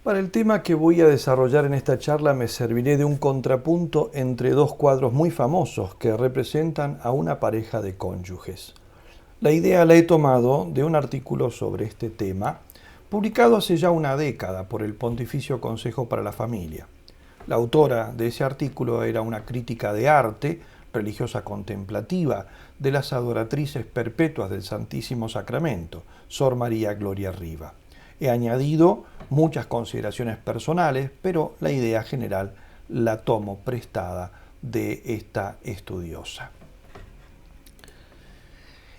Para el tema que voy a desarrollar en esta charla me serviré de un contrapunto entre dos cuadros muy famosos que representan a una pareja de cónyuges. La idea la he tomado de un artículo sobre este tema, publicado hace ya una década por el Pontificio Consejo para la Familia. La autora de ese artículo era una crítica de arte, religiosa contemplativa, de las adoratrices perpetuas del Santísimo Sacramento, Sor María Gloria Riva. He añadido muchas consideraciones personales, pero la idea general la tomo prestada de esta estudiosa.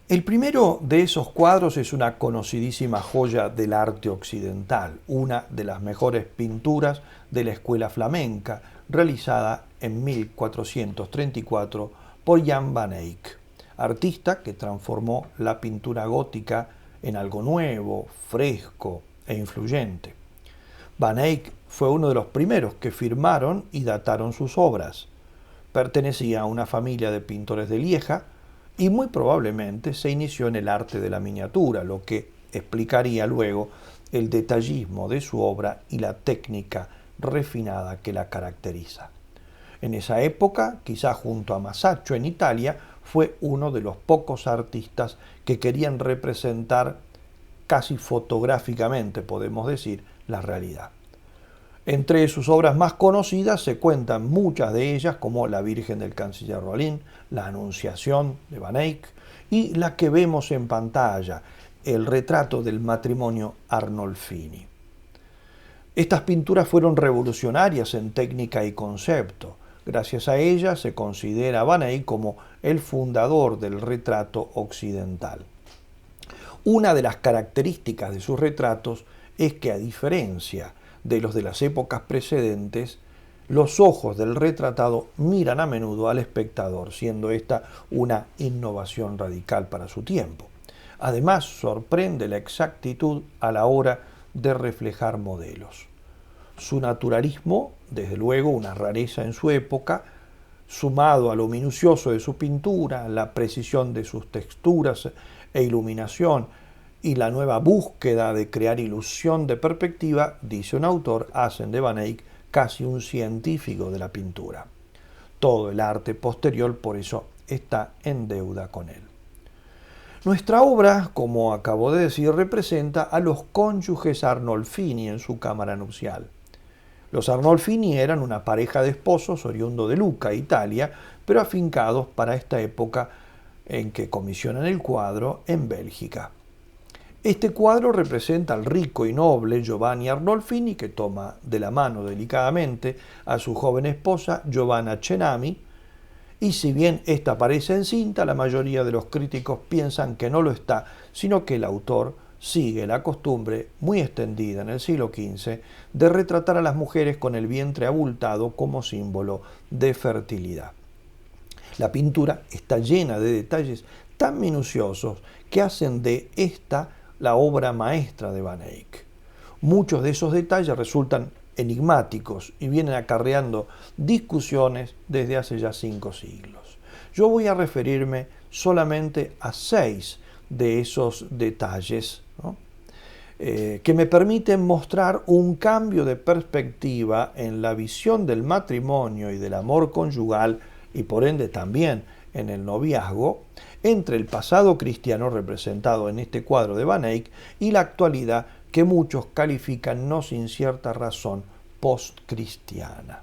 El primero de esos cuadros es una conocidísima joya del arte occidental, una de las mejores pinturas de la escuela flamenca, realizada en 1434 por Jan van Eyck, artista que transformó la pintura gótica en algo nuevo, fresco e influyente. Van Eyck fue uno de los primeros que firmaron y dataron sus obras. Pertenecía a una familia de pintores de Lieja y muy probablemente se inició en el arte de la miniatura, lo que explicaría luego el detallismo de su obra y la técnica refinada que la caracteriza. En esa época, quizá junto a Masaccio en Italia, fue uno de los pocos artistas que querían representar casi fotográficamente, podemos decir, la realidad. Entre sus obras más conocidas se cuentan muchas de ellas, como La Virgen del Canciller Rollin, La Anunciación de Van Eyck y la que vemos en pantalla, el retrato del matrimonio Arnolfini. Estas pinturas fueron revolucionarias en técnica y concepto. Gracias a ellas se considera a Van Eyck como el fundador del retrato occidental. Una de las características de sus retratos es que, a diferencia de los de las épocas precedentes, los ojos del retratado miran a menudo al espectador, siendo esta una innovación radical para su tiempo. Además, sorprende la exactitud a la hora de reflejar modelos. Su naturalismo, desde luego una rareza en su época, sumado a lo minucioso de su pintura, la precisión de sus texturas e iluminación y la nueva búsqueda de crear ilusión de perspectiva, dice un autor, hacen de Van Eyck casi un científico de la pintura. Todo el arte posterior, por eso, está en deuda con él. Nuestra obra, como acabo de decir, representa a los cónyuges Arnolfini en su cámara nupcial. Los Arnolfini eran una pareja de esposos oriundo de Lucca, Italia, pero afincados para esta época en que comisionan el cuadro en Bélgica. Este cuadro representa al rico y noble Giovanni Arnolfini, que toma de la mano delicadamente a su joven esposa Giovanna Cenami, y si bien esta aparece encinta, la mayoría de los críticos piensan que no lo está, sino que el autor sigue la costumbre muy extendida en el siglo XV de retratar a las mujeres con el vientre abultado como símbolo de fertilidad. La pintura está llena de detalles tan minuciosos que hacen de esta la obra maestra de Van Eyck. Muchos de esos detalles resultan enigmáticos y vienen acarreando discusiones desde hace ya 5 siglos. Yo voy a referirme solamente a 6 de esos detalles, ¿no? Que me permiten mostrar un cambio de perspectiva en la visión del matrimonio y del amor conyugal y por ende también en el noviazgo, entre el pasado cristiano representado en este cuadro de Van Eyck y la actualidad que muchos califican, no sin cierta razón, postcristiana.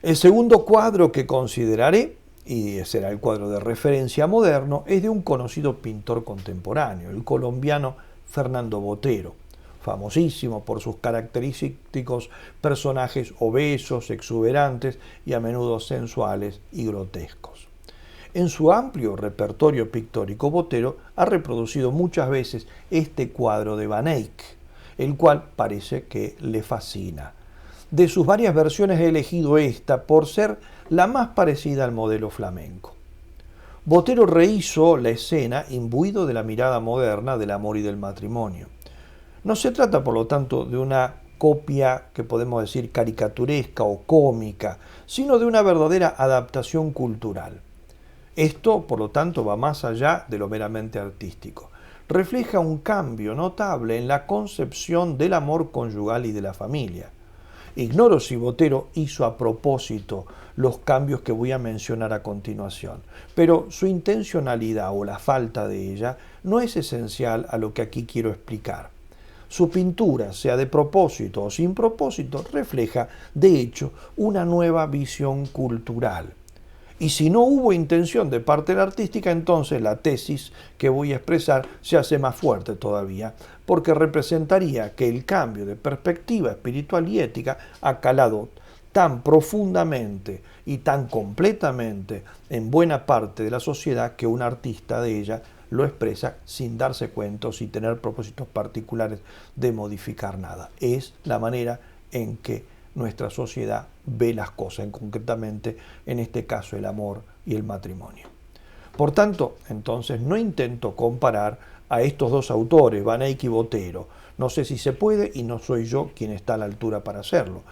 El segundo cuadro que consideraré, y será el cuadro de referencia moderno, es de un conocido pintor contemporáneo, el colombiano Fernando Botero, famosísimo por sus característicos personajes obesos, exuberantes y a menudo sensuales y grotescos. En su amplio repertorio pictórico, Botero ha reproducido muchas veces este cuadro de Van Eyck, el cual parece que le fascina. De sus varias versiones he elegido esta por ser la más parecida al modelo flamenco. Botero rehizo la escena imbuido de la mirada moderna del amor y del matrimonio. No se trata, por lo tanto, de una copia que podemos decir caricaturesca o cómica, sino de una verdadera adaptación cultural. Esto, por lo tanto, va más allá de lo meramente artístico. refleja un cambio notable en la concepción del amor conyugal y de la familia. Ignoro si Botero hizo a propósito los cambios que voy a mencionar a continuación, pero su intencionalidad o la falta de ella no es esencial a lo que aquí quiero explicar. Su pintura, sea de propósito o sin propósito, refleja, de hecho, una nueva visión cultural. Y si no hubo intención de parte de la artística, entonces la tesis que voy a expresar se hace más fuerte todavía, porque representaría que el cambio de perspectiva espiritual y ética ha calado tan profundamente y tan completamente en buena parte de la sociedad que un artista de ella lo expresa sin darse cuenta o sin tener propósitos particulares de modificar nada. Es la manera en que nuestra sociedad ve las cosas, concretamente en este caso el amor y el matrimonio. Por tanto, entonces no intento comparar a estos dos autores, Van Eyck y Botero. No sé si se puede y no soy yo quien está a la altura para hacerlo,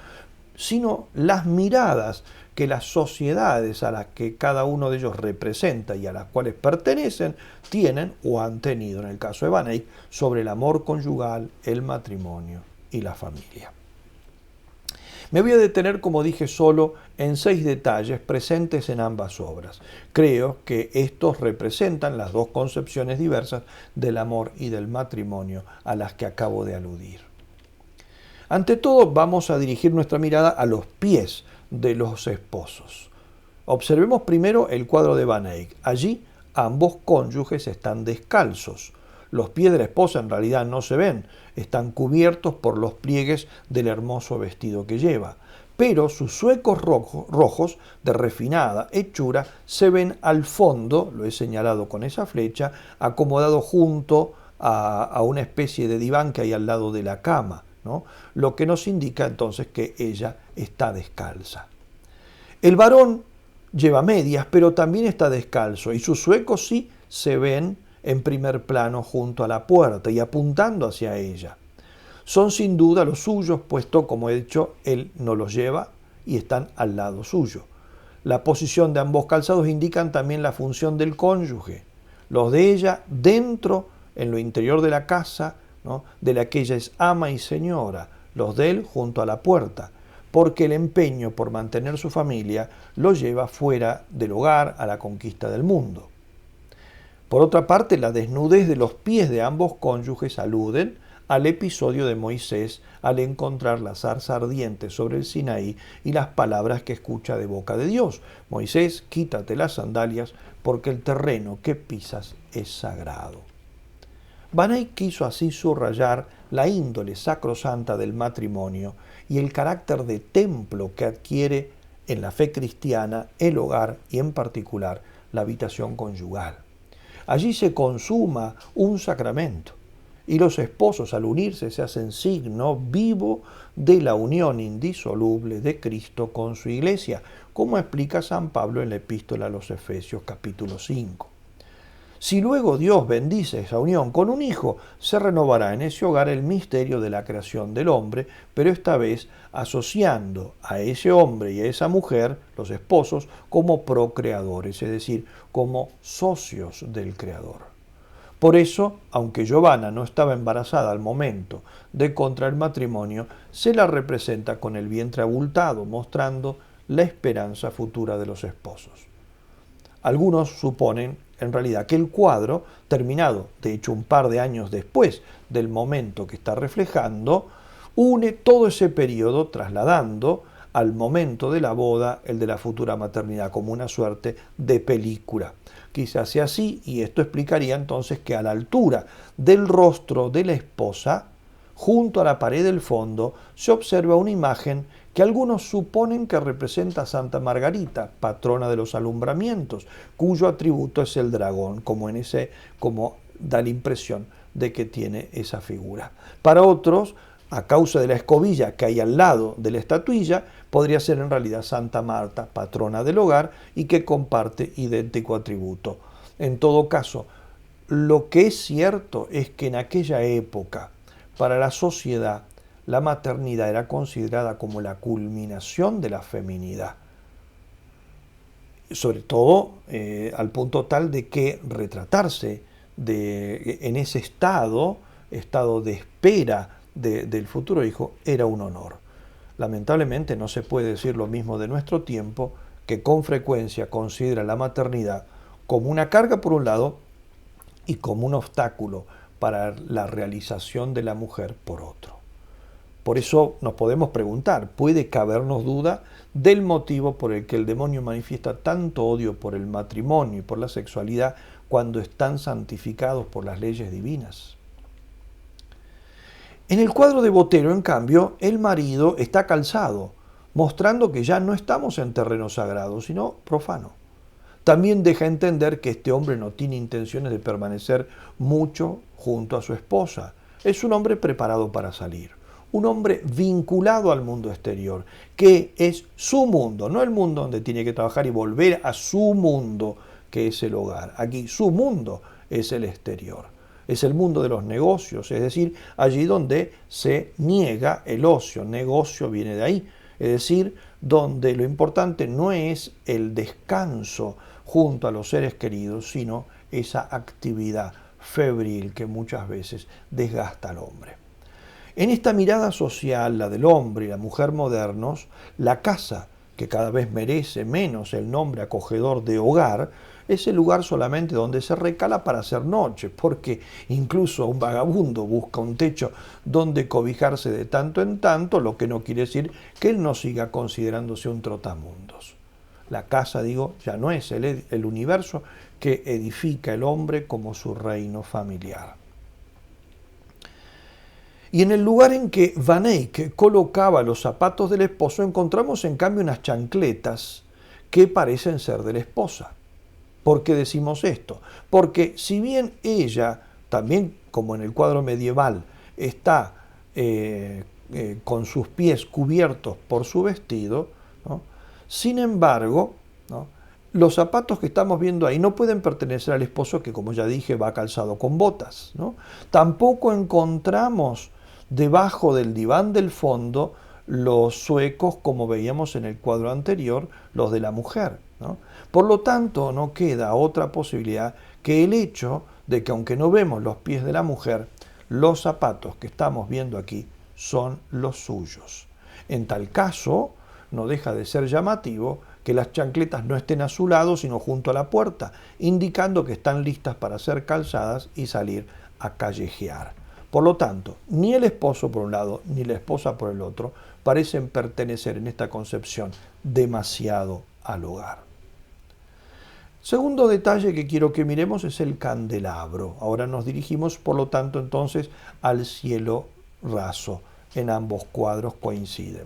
sino las miradas que las sociedades a las que cada uno de ellos representa y a las cuales pertenecen tienen o han tenido, en el caso de Van Eyck, sobre el amor conyugal, el matrimonio y la familia. Me voy a detener, como dije, solo en 6 detalles presentes en ambas obras. Creo que estos representan las dos concepciones diversas del amor y del matrimonio a las que acabo de aludir. Ante todo, vamos a dirigir nuestra mirada a los pies de los esposos. Observemos primero el cuadro de Van Eyck. Allí ambos cónyuges están descalzos. Los pies de la esposa en realidad no se ven, están cubiertos por los pliegues del hermoso vestido que lleva, pero sus zuecos rojos de refinada hechura se ven al fondo, lo he señalado con esa flecha, acomodado junto a una especie de diván que hay al lado de la cama, ¿no? Lo que nos indica entonces que ella está descalza. El varón lleva medias, pero también está descalzo, y sus zuecos sí se ven en primer plano junto a la puerta y apuntando hacia ella. Son sin duda los suyos, puesto, como he dicho, él no los lleva y están al lado suyo. La posición de ambos calzados indican también la función del cónyuge. Los de ella dentro, en lo interior de la casa, ¿no?, de la que ella es ama y señora. Los de él junto a la puerta, porque el empeño por mantener su familia lo lleva fuera del hogar a la conquista del mundo. Por otra parte, la desnudez de los pies de ambos cónyuges aluden al episodio de Moisés al encontrar la zarza ardiente sobre el Sinaí y las palabras que escucha de boca de Dios. Moisés, quítate las sandalias porque el terreno que pisas es sagrado. Van Eyck quiso así subrayar la índole sacrosanta del matrimonio y el carácter de templo que adquiere en la fe cristiana el hogar y en particular la habitación conyugal. Allí se consuma un sacramento y los esposos al unirse se hacen signo vivo de la unión indisoluble de Cristo con su iglesia, como explica San Pablo en la epístola a los Efesios capítulo 5. Si luego Dios bendice esa unión con un hijo, se renovará en ese hogar el misterio de la creación del hombre, pero esta vez asociando a ese hombre y a esa mujer, los esposos, como procreadores, es decir, como socios del Creador. Por eso, aunque Giovanna no estaba embarazada al momento de contraer matrimonio, se la representa con el vientre abultado, mostrando la esperanza futura de los esposos. Algunos suponen en realidad que el cuadro, terminado de hecho un par de años después del momento que está reflejando, une todo ese periodo trasladando al momento de la boda el de la futura maternidad como una suerte de película. Quizás sea así, y esto explicaría entonces que a la altura del rostro de la esposa, junto a la pared del fondo, se observa una imagen que algunos suponen que representa a Santa Margarita, patrona de los alumbramientos, cuyo atributo es el dragón, como da la impresión de que tiene esa figura. Para otros, a causa de la escobilla que hay al lado de la estatuilla, podría ser en realidad Santa Marta, patrona del hogar, y que comparte idéntico atributo. En todo caso, lo que es cierto es que en aquella época, para la sociedad, la maternidad era considerada como la culminación de la feminidad. Sobre todo al punto tal de que retratarse en ese estado de espera del futuro hijo, era un honor. Lamentablemente no se puede decir lo mismo de nuestro tiempo, que con frecuencia considera la maternidad como una carga por un lado y como un obstáculo para la realización de la mujer por otro. Por eso nos podemos preguntar, ¿puede cabernos duda del motivo por el que el demonio manifiesta tanto odio por el matrimonio y por la sexualidad cuando están santificados por las leyes divinas? En el cuadro de Botero, en cambio, el marido está calzado, mostrando que ya no estamos en terreno sagrado, sino profano. También deja entender que este hombre no tiene intenciones de permanecer mucho junto a su esposa. Es un hombre preparado para salir, un hombre vinculado al mundo exterior, que es su mundo, no el mundo donde tiene que trabajar y volver a su mundo, que es el hogar. Aquí su mundo es el exterior, es el mundo de los negocios, es decir, allí donde se niega el ocio, negocio viene de ahí, es decir, donde lo importante no es el descanso junto a los seres queridos, sino esa actividad febril que muchas veces desgasta al hombre. En esta mirada social, la del hombre y la mujer modernos, la casa, que cada vez merece menos el nombre acogedor de hogar, es el lugar solamente donde se recala para hacer noche, porque incluso un vagabundo busca un techo donde cobijarse de tanto en tanto, lo que no quiere decir que él no siga considerándose un trotamundos. La casa, digo, ya no es el universo que edifica el hombre como su reino familiar. Y en el lugar en que Van Eyck colocaba los zapatos del esposo, encontramos en cambio unas chancletas que parecen ser de la esposa. ¿Por qué decimos esto? Porque si bien ella, también como en el cuadro medieval, está con sus pies cubiertos por su vestido, ¿no? Sin embargo, ¿no?, los zapatos que estamos viendo ahí no pueden pertenecer al esposo, que como ya dije va calzado con botas, ¿no? Tampoco encontramos debajo del diván del fondo los zuecos, como veíamos en el cuadro anterior, los de la mujer, ¿no? Por lo tanto, no queda otra posibilidad que el hecho de que, aunque no vemos los pies de la mujer, los zapatos que estamos viendo aquí son los suyos. En tal caso, no deja de ser llamativo que las chancletas no estén a su lado, sino junto a la puerta, indicando que están listas para ser calzadas y salir a callejear. Por lo tanto, ni el esposo por un lado, ni la esposa por el otro, parecen pertenecer en esta concepción demasiado al hogar. Segundo detalle que quiero que miremos es el candelabro. Ahora nos dirigimos, por lo tanto, entonces al cielo raso. En ambos cuadros coinciden.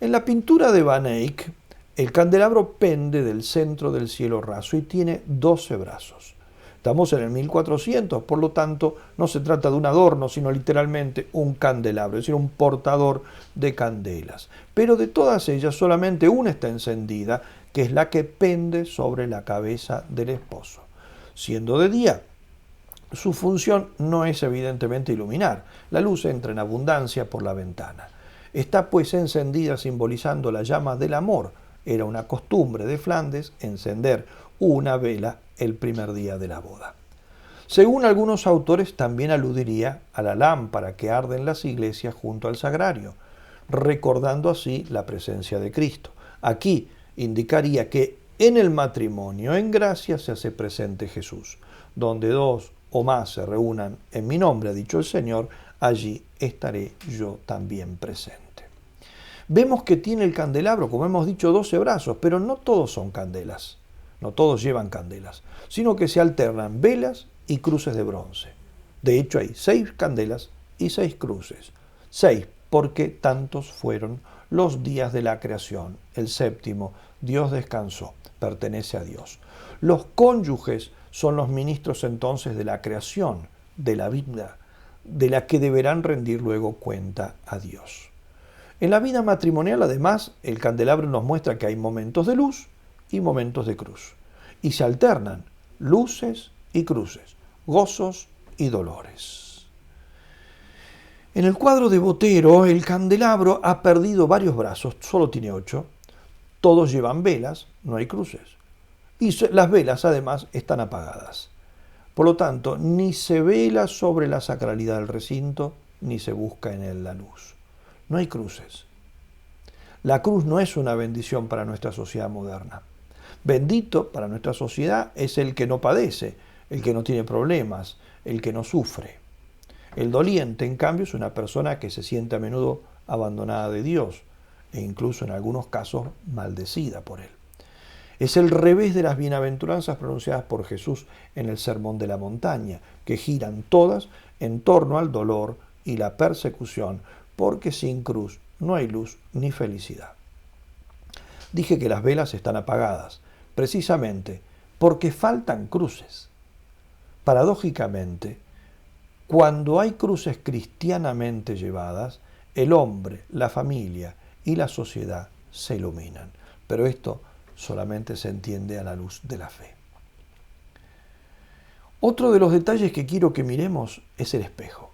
En la pintura de Van Eyck, el candelabro pende del centro del cielo raso y tiene 12 brazos. Estamos en el 1400, por lo tanto, no se trata de un adorno, sino literalmente un candelabro, es decir, un portador de candelas. Pero de todas ellas, solamente una está encendida, que es la que pende sobre la cabeza del esposo. Siendo de día, su función no es evidentemente iluminar. La luz entra en abundancia por la ventana. Está pues encendida simbolizando la llama del amor. Era una costumbre de Flandes encender una vela el primer día de la boda. Según algunos autores, también aludiría a la lámpara que arde en las iglesias junto al sagrario, recordando así la presencia de Cristo. Aquí indicaría que en el matrimonio, en gracia, se hace presente Jesús. Donde dos o más se reúnan en mi nombre, ha dicho el Señor, allí estaré yo también presente. Vemos que tiene el candelabro, como hemos dicho, 12 brazos, pero no todos son candelas, no todos llevan candelas, sino que se alternan velas y cruces de bronce. De hecho, hay 6 candelas y 6 cruces. 6, porque tantos fueron los días de la creación. El séptimo, Dios descansó, pertenece a Dios. Los cónyuges son los ministros entonces de la creación, de la vida, de la que deberán rendir luego cuenta a Dios. En la vida matrimonial, además, el candelabro nos muestra que hay momentos de luz y momentos de cruz. Y se alternan luces y cruces, gozos y dolores. En el cuadro de Botero, el candelabro ha perdido varios brazos, solo tiene 8. Todos llevan velas, no hay cruces. Y las velas, además, están apagadas. Por lo tanto, ni se vela sobre la sacralidad del recinto, ni se busca en él la luz. No hay cruces. La cruz no es una bendición para nuestra sociedad moderna. Bendito para nuestra sociedad es el que no padece, el que no tiene problemas, el que no sufre. El doliente, en cambio, es una persona que se siente a menudo abandonada de Dios e incluso en algunos casos maldecida por él. Es el revés de las bienaventuranzas pronunciadas por Jesús en el Sermón de la Montaña, que giran todas en torno al dolor y la persecución, porque sin cruz no hay luz ni felicidad. Dije que las velas están apagadas, precisamente porque faltan cruces. Paradójicamente, cuando hay cruces cristianamente llevadas, el hombre, la familia y la sociedad se iluminan. Pero esto solamente se entiende a la luz de la fe. Otro de los detalles que quiero que miremos es el espejo.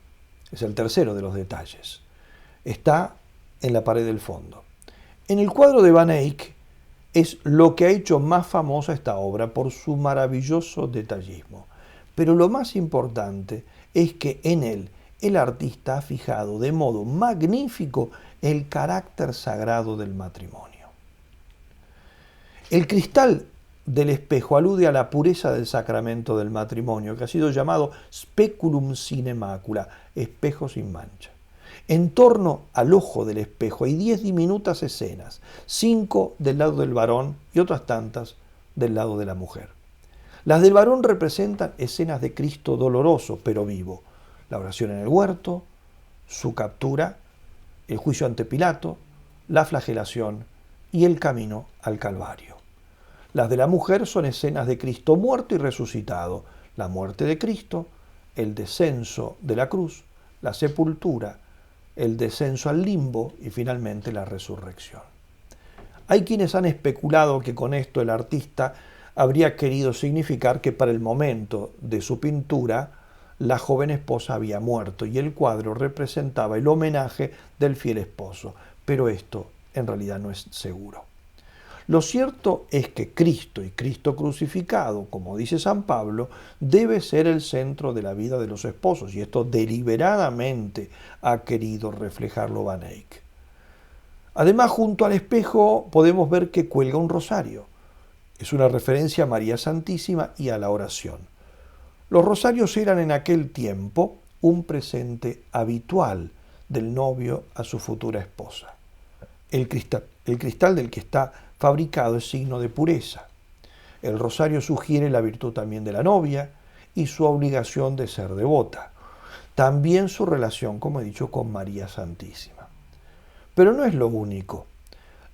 Es el tercero de los detalles. Está en la pared del fondo. En el cuadro de Van Eyck es lo que ha hecho más famosa esta obra por su maravilloso detallismo. Pero lo más importante es que en él el artista ha fijado de modo magnífico el carácter sagrado del matrimonio. El cristal del espejo alude a la pureza del sacramento del matrimonio, que ha sido llamado speculum sine macula, espejo sin mancha. En torno al ojo del espejo hay 10 diminutas escenas, 5 del lado del varón y otras tantas del lado de la mujer. Las del varón representan escenas de Cristo doloroso pero vivo, la oración en el huerto, su captura, el juicio ante Pilato, la flagelación y el camino al Calvario. Las de la mujer son escenas de Cristo muerto y resucitado, la muerte de Cristo, el descenso de la cruz, la sepultura, el descenso al limbo y finalmente la resurrección. Hay quienes han especulado que con esto el artista habría querido significar que para el momento de su pintura la joven esposa había muerto y el cuadro representaba el homenaje del fiel esposo, pero esto en realidad no es seguro. Lo cierto es que Cristo y Cristo crucificado, como dice San Pablo, debe ser el centro de la vida de los esposos, y esto deliberadamente ha querido reflejarlo Van Eyck. Además, junto al espejo podemos ver que cuelga un rosario. Es una referencia a María Santísima y a la oración. Los rosarios eran en aquel tiempo un presente habitual del novio a su futura esposa. El cristal del que está fabricado es signo de pureza. El rosario sugiere la virtud también de la novia y su obligación de ser devota. También su relación, como he dicho, con María Santísima. Pero no es lo único.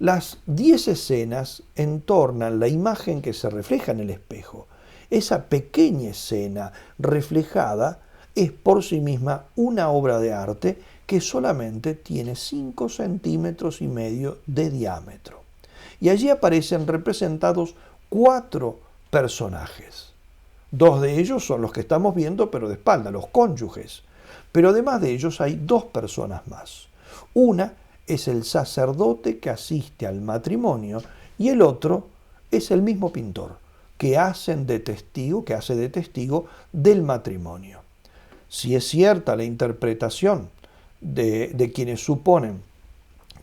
Las 10 escenas entornan la imagen que se refleja en el espejo. Esa pequeña escena reflejada es por sí misma una obra de arte que solamente tiene 5,5 centímetros de diámetro. Y allí aparecen representados 4 personajes. 2 de ellos son los que estamos viendo, pero de espalda, los cónyuges. Pero además de ellos hay 2 personas más. Una es el sacerdote que asiste al matrimonio y el otro es el mismo pintor que hace de testigo del matrimonio. Si es cierta la interpretación de quienes suponen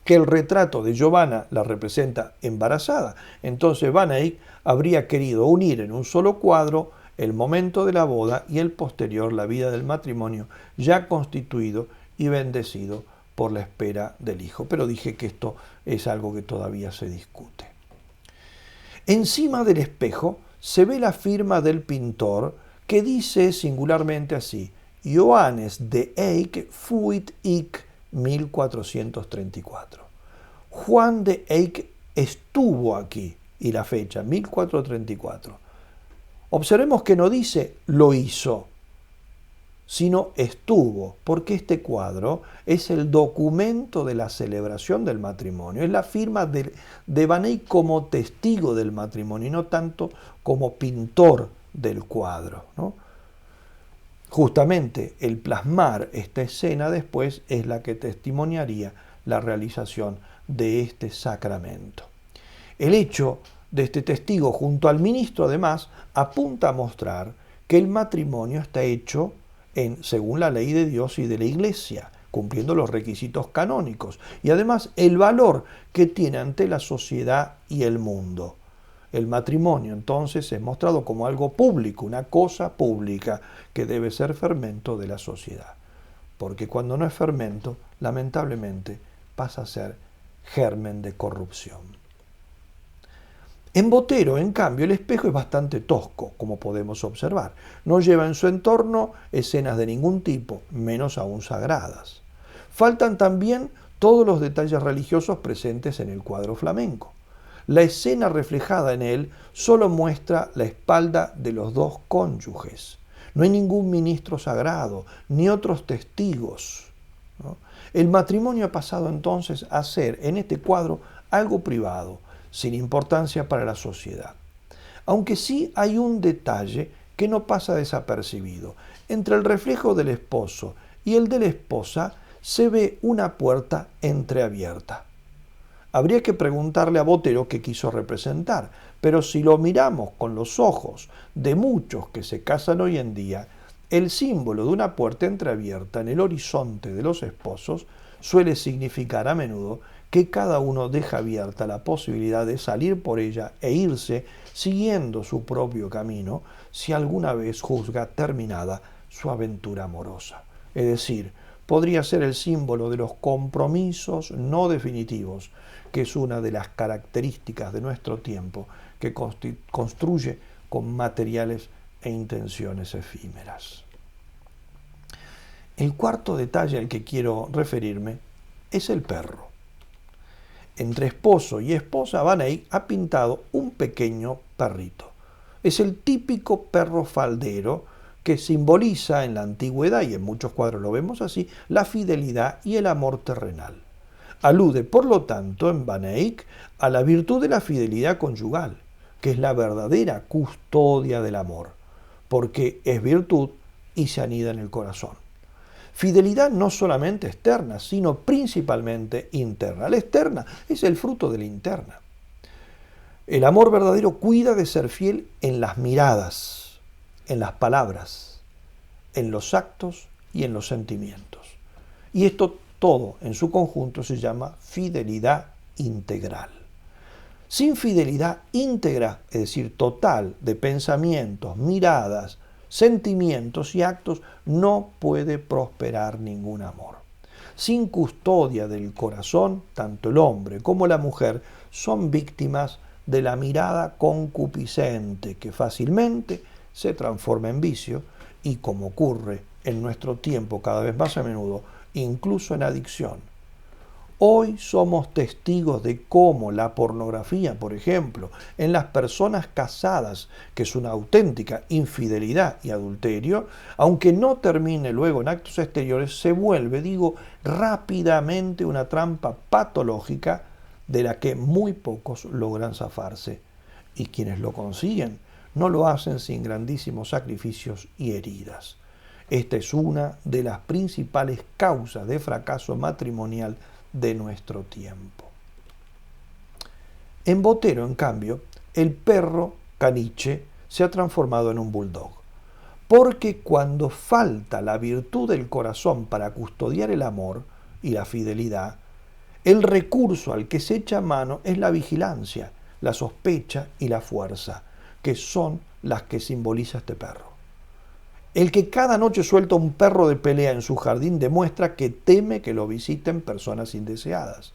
que el retrato de Giovanna la representa embarazada, entonces Van Eyck habría querido unir en un solo cuadro el momento de la boda y el posterior, la vida del matrimonio, ya constituido y bendecido por la espera del hijo. Pero dije que esto es algo que todavía se discute. Encima del espejo se ve la firma del pintor que dice singularmente así: Johannes de Eyck fuit hic 1434. Juan de Eyck estuvo aquí, y la fecha, 1434. Observemos que no dice lo hizo, sino estuvo, porque este cuadro es el documento de la celebración del matrimonio, es la firma de Van Eyck como testigo del matrimonio y no tanto como pintor del cuadro, ¿no? Justamente el plasmar esta escena después es la que testimoniaría la realización de este sacramento. El hecho de este testigo junto al ministro además apunta a mostrar que el matrimonio está hecho según la ley de Dios y de la Iglesia, cumpliendo los requisitos canónicos, y además el valor que tiene ante la sociedad y el mundo. El matrimonio entonces es mostrado como algo público, una cosa pública que debe ser fermento de la sociedad. Porque cuando no es fermento, lamentablemente pasa a ser germen de corrupción. En Botero, en cambio, el espejo es bastante tosco, como podemos observar. No lleva en su entorno escenas de ningún tipo, menos aún sagradas. Faltan también todos los detalles religiosos presentes en el cuadro flamenco. La escena reflejada en él solo muestra la espalda de los dos cónyuges. No hay ningún ministro sagrado, ni otros testigos, ¿no? El matrimonio ha pasado entonces a ser, en este cuadro, algo privado, sin importancia para la sociedad. Aunque sí hay un detalle que no pasa desapercibido. Entre el reflejo del esposo y el de la esposa se ve una puerta entreabierta. Habría que preguntarle a Botero qué quiso representar, pero si lo miramos con los ojos de muchos que se casan hoy en día, el símbolo de una puerta entreabierta en el horizonte de los esposos suele significar a menudo que cada uno deja abierta la posibilidad de salir por ella e irse siguiendo su propio camino si alguna vez juzga terminada su aventura amorosa. Es decir, podría ser el símbolo de los compromisos no definitivos, que es una de las características de nuestro tiempo, que construye con materiales e intenciones efímeras. El cuarto detalle al que quiero referirme es el perro. Entre esposo y esposa, Van Eyck ha pintado un pequeño perrito. Es el típico perro faldero que simboliza en la antigüedad, y en muchos cuadros lo vemos así, la fidelidad y el amor terrenal. Alude, por lo tanto, en Van Eyck a la virtud de la fidelidad conyugal, que es la verdadera custodia del amor, porque es virtud y se anida en el corazón. Fidelidad no solamente externa, sino principalmente interna. La externa es el fruto de la interna. El amor verdadero cuida de ser fiel en las miradas, en las palabras, en los actos y en los sentimientos. Y esto todo en su conjunto se llama fidelidad integral. Sin fidelidad íntegra, es decir, total, de pensamientos, miradas, sentimientos y actos, no puede prosperar ningún amor. Sin custodia del corazón, tanto el hombre como la mujer son víctimas de la mirada concupiscente que fácilmente se transforma en vicio y, como ocurre en nuestro tiempo cada vez más a menudo, incluso en adicción. Hoy somos testigos de cómo la pornografía, por ejemplo, en las personas casadas, que es una auténtica infidelidad y adulterio, aunque no termine luego en actos exteriores, se vuelve, rápidamente una trampa patológica de la que muy pocos logran zafarse. Y quienes lo consiguen no lo hacen sin grandísimos sacrificios y heridas. Esta es una de las principales causas de fracaso matrimonial de nuestro tiempo. En Botero, en cambio, el perro caniche se ha transformado en un bulldog, porque cuando falta la virtud del corazón para custodiar el amor y la fidelidad, el recurso al que se echa mano es la vigilancia, la sospecha y la fuerza, que son las que simboliza este perro. El que cada noche suelta un perro de pelea en su jardín demuestra que teme que lo visiten personas indeseadas.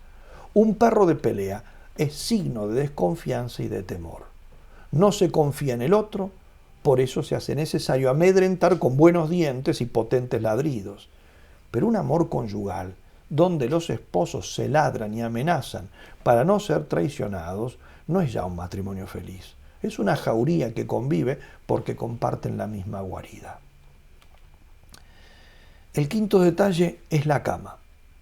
Un perro de pelea es signo de desconfianza y de temor. No se confía en el otro, por eso se hace necesario amedrentar con buenos dientes y potentes ladridos. Pero un amor conyugal, donde los esposos se ladran y amenazan para no ser traicionados, no es ya un matrimonio feliz. Es una jauría que convive porque comparten la misma guarida. El quinto detalle es la cama.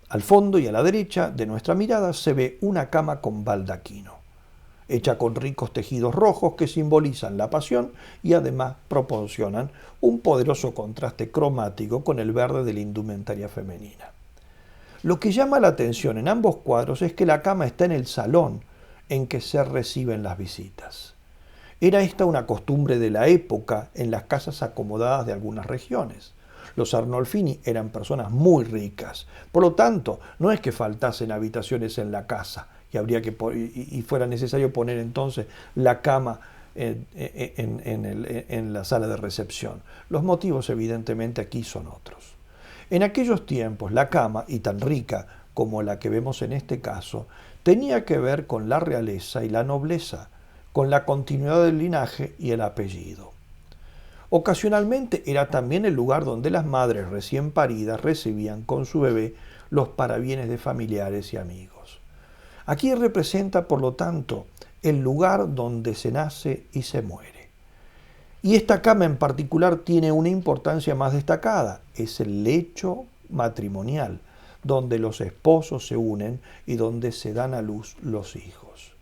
Al fondo y a la derecha de nuestra mirada se ve una cama con baldaquino, hecha con ricos tejidos rojos que simbolizan la pasión y además proporcionan un poderoso contraste cromático con el verde de la indumentaria femenina. Lo que llama la atención en ambos cuadros es que la cama está en el salón en que se reciben las visitas. Era esta una costumbre de la época en las casas acomodadas de algunas regiones. Los Arnolfini eran personas muy ricas, por lo tanto, no es que faltasen habitaciones en la casa y fuera necesario poner entonces la cama en la sala de recepción. Los motivos evidentemente aquí son otros. En aquellos tiempos la cama, y tan rica como la que vemos en este caso, tenía que ver con la realeza y la nobleza, con la continuidad del linaje y el apellido. Ocasionalmente era también el lugar donde las madres recién paridas recibían con su bebé los parabienes de familiares y amigos. Aquí representa, por lo tanto, el lugar donde se nace y se muere. Y esta cama en particular tiene una importancia más destacada, es el lecho matrimonial, donde los esposos se unen y donde se dan a luz los hijos.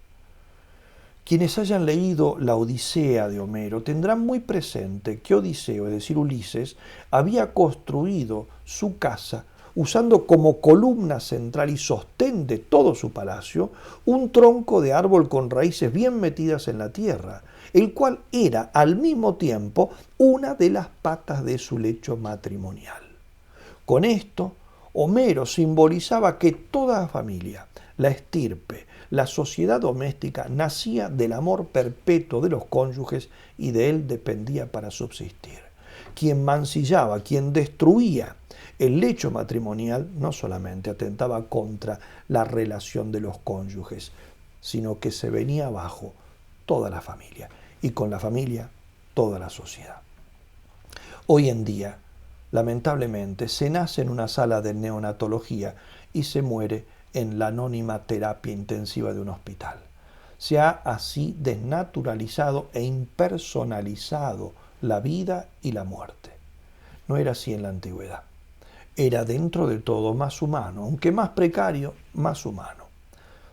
Quienes hayan leído la Odisea de Homero tendrán muy presente que Odiseo, es decir, Ulises, había construido su casa usando como columna central y sostén de todo su palacio un tronco de árbol con raíces bien metidas en la tierra, el cual era al mismo tiempo una de las patas de su lecho matrimonial. Con esto, Homero simbolizaba que toda la familia, la estirpe, la sociedad doméstica nacía del amor perpetuo de los cónyuges y de él dependía para subsistir. Quien mancillaba, quien destruía el lecho matrimonial no solamente atentaba contra la relación de los cónyuges, sino que se venía abajo toda la familia y con la familia toda la sociedad. Hoy en día, lamentablemente, se nace en una sala de neonatología y se muere en la anónima terapia intensiva de un hospital. Se ha así desnaturalizado e impersonalizado la vida y la muerte. No era así en la antigüedad. Era dentro de todo más humano, aunque más precario, más humano.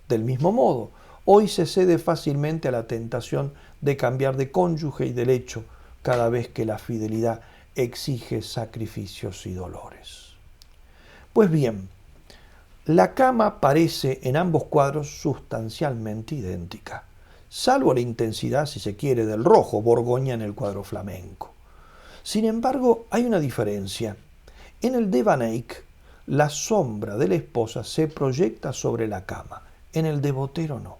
Del mismo modo, hoy se cede fácilmente a la tentación de cambiar de cónyuge y de lecho cada vez que la fidelidad exige sacrificios y dolores. Pues bien, la cama parece en ambos cuadros sustancialmente idéntica, salvo la intensidad, si se quiere, del rojo Borgoña en el cuadro flamenco. Sin embargo, hay una diferencia. En el de Van Eyck, la sombra de la esposa se proyecta sobre la cama, en el de Botero no.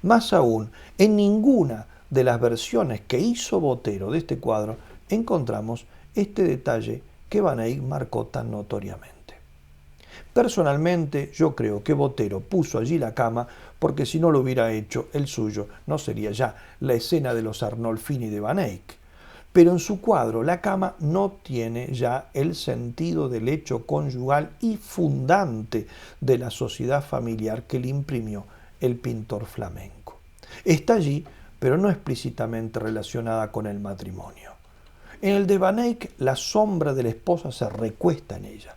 Más aún, en ninguna de las versiones que hizo Botero de este cuadro encontramos este detalle que Van Eyck marcó tan notoriamente. Personalmente, yo creo que Botero puso allí la cama porque si no lo hubiera hecho, el suyo no sería ya la escena de los Arnolfini de Van Eyck. Pero en su cuadro la cama no tiene ya el sentido del hecho conyugal y fundante de la sociedad familiar que le imprimió el pintor flamenco. Está allí, pero no explícitamente relacionada con el matrimonio. En el de Van Eyck, la sombra de la esposa se recuesta en ella.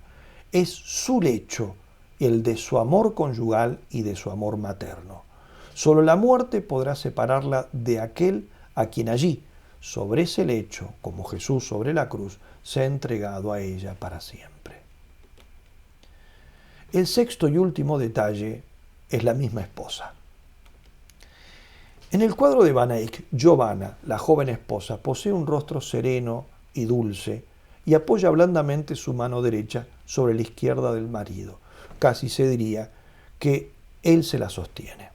Es su lecho, el de su amor conyugal y de su amor materno. Solo la muerte podrá separarla de aquel a quien allí, sobre ese lecho, como Jesús sobre la cruz, se ha entregado a ella para siempre. El sexto y último detalle es la misma esposa. En el cuadro de Van Eyck, Giovanna, la joven esposa, posee un rostro sereno y dulce y apoya blandamente su mano derecha sobre la izquierda del marido. Casi se diría que él se la sostiene.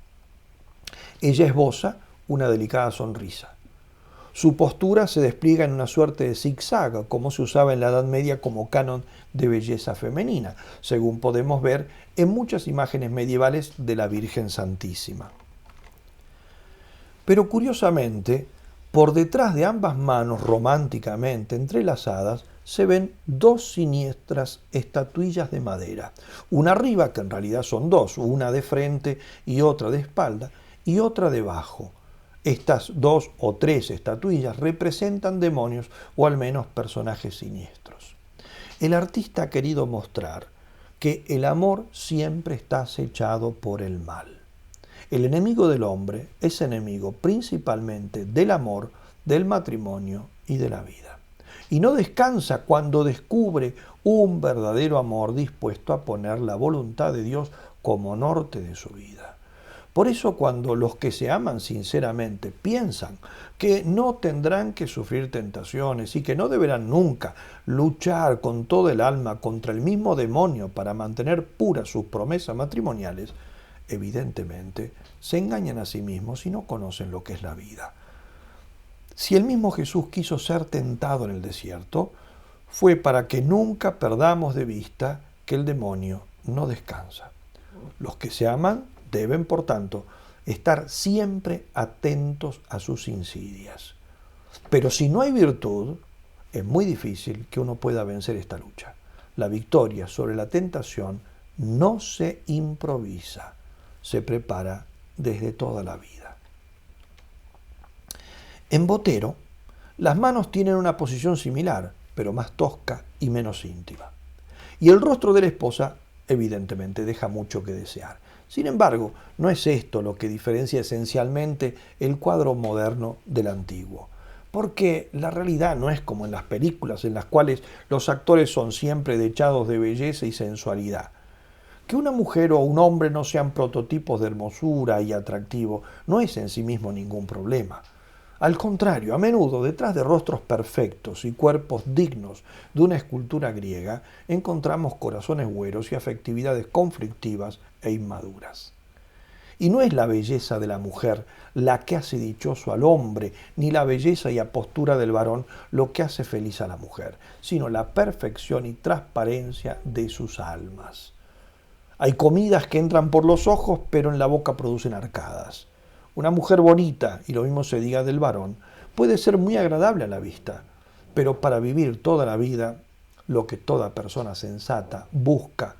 Ella esboza una delicada sonrisa. Su postura se despliega en una suerte de zigzag, como se usaba en la Edad Media como canon de belleza femenina, según podemos ver en muchas imágenes medievales de la Virgen Santísima. Pero curiosamente, por detrás de ambas manos románticamente entrelazadas, se ven dos siniestras estatuillas de madera. Una arriba, que en realidad son dos, una de frente y otra de espalda, y otra debajo. Estas dos o tres estatuillas representan demonios o al menos personajes siniestros. El artista ha querido mostrar que el amor siempre está acechado por el mal. El enemigo del hombre es enemigo principalmente del amor, del matrimonio y de la vida. Y no descansa cuando descubre un verdadero amor dispuesto a poner la voluntad de Dios como norte de su vida. Por eso cuando los que se aman sinceramente piensan que no tendrán que sufrir tentaciones y que no deberán nunca luchar con todo el alma contra el mismo demonio para mantener puras sus promesas matrimoniales, evidentemente se engañan a sí mismos y no conocen lo que es la vida. Si el mismo Jesús quiso ser tentado en el desierto, fue para que nunca perdamos de vista que el demonio no descansa. Los que se aman deben, por tanto, estar siempre atentos a sus insidias. Pero si no hay virtud, es muy difícil que uno pueda vencer esta lucha. La victoria sobre la tentación no se improvisa, se prepara desde toda la vida. En Botero, las manos tienen una posición similar, pero más tosca y menos íntima. Y el rostro de la esposa, evidentemente, deja mucho que desear. Sin embargo, no es esto lo que diferencia esencialmente el cuadro moderno del antiguo. Porque la realidad no es como en las películas en las cuales los actores son siempre dechados de belleza y sensualidad. Que una mujer o un hombre no sean prototipos de hermosura y atractivo no es en sí mismo ningún problema. Al contrario, a menudo detrás de rostros perfectos y cuerpos dignos de una escultura griega encontramos corazones hueros y afectividades conflictivas e inmaduras. Y no es la belleza de la mujer la que hace dichoso al hombre, ni la belleza y apostura del varón lo que hace feliz a la mujer, sino la perfección y transparencia de sus almas. Hay comidas que entran por los ojos, pero en la boca producen arcadas. Una mujer bonita, y lo mismo se diga del varón, puede ser muy agradable a la vista, pero para vivir toda la vida, lo que toda persona sensata busca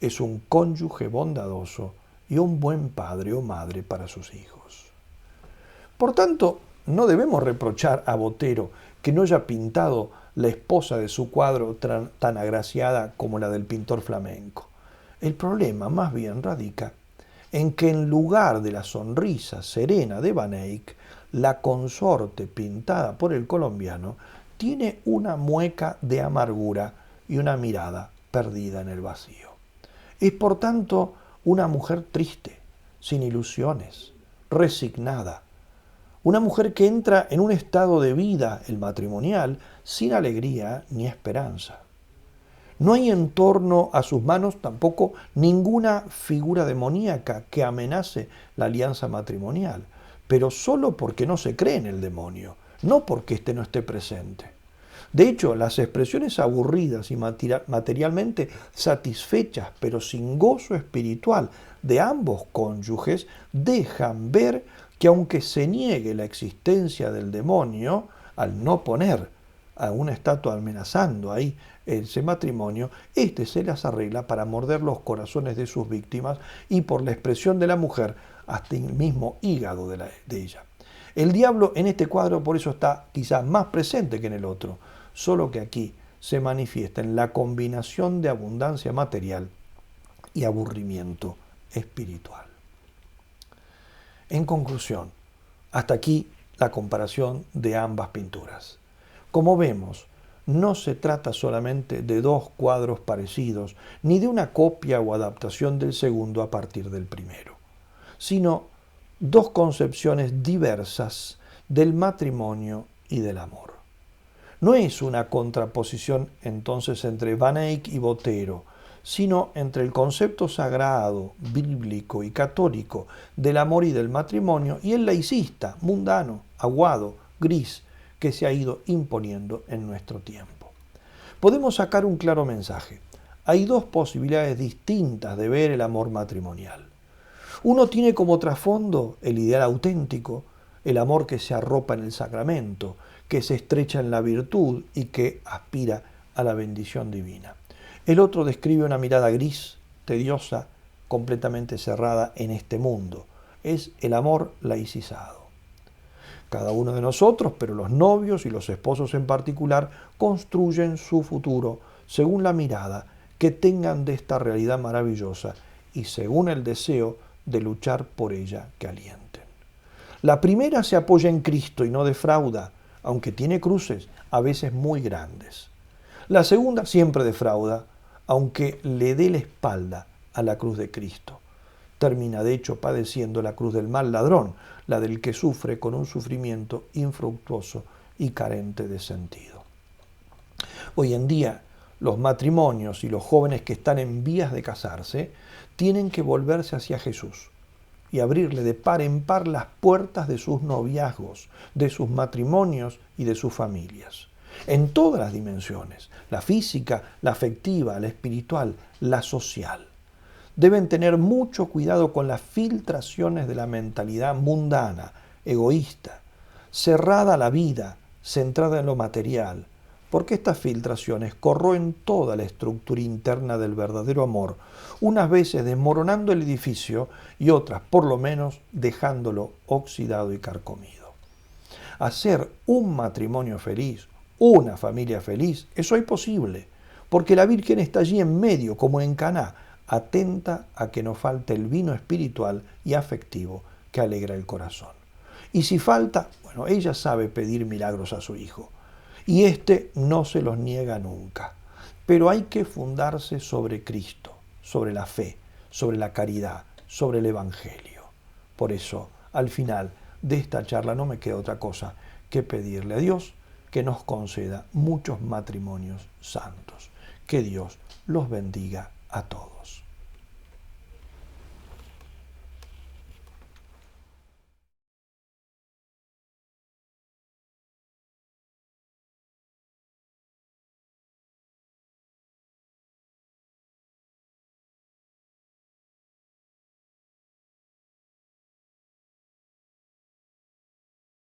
es un cónyuge bondadoso y un buen padre o madre para sus hijos. Por tanto, no debemos reprochar a Botero que no haya pintado la esposa de su cuadro tan agraciada como la del pintor flamenco. El problema más bien radica en que en lugar de la sonrisa serena de Van Eyck, la consorte pintada por el colombiano tiene una mueca de amargura y una mirada perdida en el vacío. Es por tanto una mujer triste, sin ilusiones, resignada, una mujer que entra en un estado de vida, el matrimonial, sin alegría ni esperanza. No hay en torno a sus manos tampoco ninguna figura demoníaca que amenace la alianza matrimonial, pero solo porque no se cree en el demonio, no porque éste no esté presente. De hecho, las expresiones aburridas y materialmente satisfechas, pero sin gozo espiritual de ambos cónyuges, dejan ver que aunque se niegue la existencia del demonio, al no poner a una estatua amenazando ahí ese matrimonio, éste se las arregla para morder los corazones de sus víctimas y por la expresión de la mujer hasta el mismo hígado de ella. El diablo en este cuadro por eso está quizás más presente que en el otro, solo que aquí se manifiesta en la combinación de abundancia material y aburrimiento espiritual. En conclusión, hasta aquí la comparación de ambas pinturas. Como vemos, no se trata solamente de dos cuadros parecidos, ni de una copia o adaptación del segundo a partir del primero, sino dos concepciones diversas del matrimonio y del amor. No es una contraposición entonces entre Van Eyck y Botero, sino entre el concepto sagrado, bíblico y católico del amor y del matrimonio y el laicista, mundano, aguado, gris, que se ha ido imponiendo en nuestro tiempo. Podemos sacar un claro mensaje. Hay dos posibilidades distintas de ver el amor matrimonial. Uno tiene como trasfondo el ideal auténtico, el amor que se arropa en el sacramento, que se estrecha en la virtud y que aspira a la bendición divina. El otro describe una mirada gris, tediosa, completamente cerrada en este mundo. Es el amor laicizado. Cada uno de nosotros, pero los novios y los esposos en particular, construyen su futuro según la mirada que tengan de esta realidad maravillosa y según el deseo de luchar por ella que alienten. La primera se apoya en Cristo y no defrauda, aunque tiene cruces, a veces muy grandes. La segunda siempre defrauda, aunque le dé la espalda a la cruz de Cristo. termina de hecho padeciendo la cruz del mal ladrón, la del que sufre con un sufrimiento infructuoso y carente de sentido. Hoy en día, los matrimonios y los jóvenes que están en vías de casarse tienen que volverse hacia Jesús y abrirle de par en par las puertas de sus noviazgos, de sus matrimonios y de sus familias. En todas las dimensiones, la física, la afectiva, la espiritual, la social. Deben tener mucho cuidado con las filtraciones de la mentalidad mundana, egoísta, cerrada a la vida, centrada en lo material, porque estas filtraciones corroen toda la estructura interna del verdadero amor, unas veces desmoronando el edificio y otras, por lo menos, dejándolo oxidado y carcomido. Hacer un matrimonio feliz, una familia feliz, es hoy posible, porque la Virgen está allí en medio, como en Caná, atenta a que no falte el vino espiritual y afectivo que alegra el corazón. Y si falta, bueno, ella sabe pedir milagros a su Hijo, y éste no se los niega nunca. Pero hay que fundarse sobre Cristo, sobre la fe, sobre la caridad, sobre el Evangelio. Por eso, al final de esta charla no me queda otra cosa que pedirle a Dios que nos conceda muchos matrimonios santos. Que Dios los bendiga a todos.